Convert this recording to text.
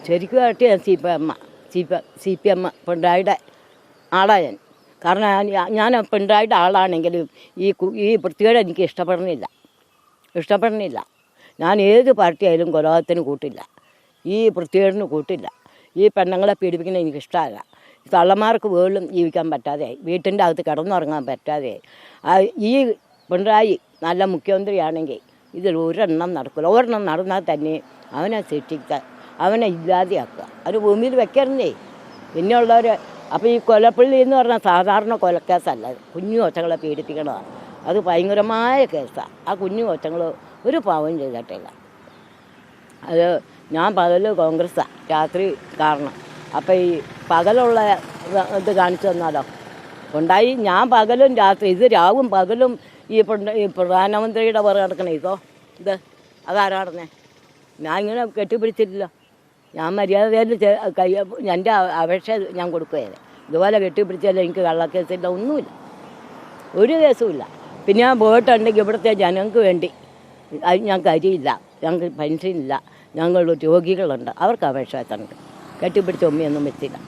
ശരിക്കും ആയിട്ട് ഞാൻ സി പി എം പിണറായിയുടെ ആളാണ് ഞാൻ. കാരണം ഞാൻ പിണറായിയുടെ ആളാണെങ്കിലും ഈ വൃത്തികേട് എനിക്ക് ഇഷ്ടപ്പെടുന്നില്ല. ഞാൻ ഏത് പാർട്ടി ആയാലും കൊലപാതകത്തിന് കൂട്ടില്ല, ഈ വൃത്തികേടിന് കൂട്ടില്ല. ഈ പെണ്ണുങ്ങളെ പീഡിപ്പിക്കുന്നത് എനിക്കിഷ്ടമല്ല. തള്ളമാർക്ക് വീണ്ടും ജീവിക്കാൻ പറ്റാതെയായി, വീട്ടിൻ്റെ അകത്ത് കിടന്നുറങ്ങാൻ പറ്റാതെയായി. ഈ പിണറായി നല്ല മുഖ്യമന്ത്രിയാണെങ്കിൽ ഇതിൽ ഒരെണ്ണം നടക്കില്ല. ഒരെണ്ണം നടന്നാൽ തന്നെ അവനെ ശിക്ഷിക്കുക, അവനെ ഇല്ലാതെയാക്കുക. അത് ഭൂമിയിൽ വെക്കരുന്നേ. പിന്നെയുള്ളവർ അപ്പോൾ ഈ കൊലപ്പള്ളി എന്ന് പറഞ്ഞാൽ സാധാരണ കൊലക്കേസല്ല, കുഞ്ഞു കൊച്ചങ്ങളെ പീഡിപ്പിക്കണതാണ്. അത് ഭയങ്കരമായ കേസാണ്. ആ കുഞ്ഞു കൊച്ചങ്ങൾ ഒരു പാവം ചെയ്തിട്ടില്ല. അത് ഞാൻ പകൽ കോൺഗ്രസ്സാണ്, രാത്രി കാരണം. അപ്പോൾ ഈ പകലുള്ള ഇത് കാണിച്ചു തന്നാലോ ഉണ്ടായി. ഞാൻ പകലും രാത്രി, ഇത് രാവും പകലും ഈ പ്രധാനമന്ത്രിയുടെ പുറകെ കിടക്കണേ ഇത് അതാരാടനെ. ഞാൻ ഇങ്ങനെ കെട്ടിപ്പിടിച്ചിട്ടില്ല. ഞാൻ മര്യാദയിൽ എൻ്റെ അപേക്ഷ ഞാൻ കൊടുക്കുകയാണ്. ഇതുപോലെ കെട്ടിപ്പിടിച്ചാൽ എനിക്ക് കള്ളക്കേസില്ല, ഒന്നുമില്ല, ഒരു കേസുമില്ല. പിന്നെ ഞാൻ പോയിട്ടുണ്ടെങ്കിൽ ഇവിടുത്തെ ജനങ്ങൾക്ക് വേണ്ടി ഞങ്ങൾക്ക് അരിയില്ല, ഞങ്ങൾക്ക് പെൻഷനില്ല, ഞങ്ങൾ രോഗികളുണ്ട്, അവർക്ക് അപേക്ഷ വെച്ചിട്ടുണ്ട്. കെട്ടിപ്പിടിച്ച ഉമ്മയൊന്നും വെച്ചില്ല.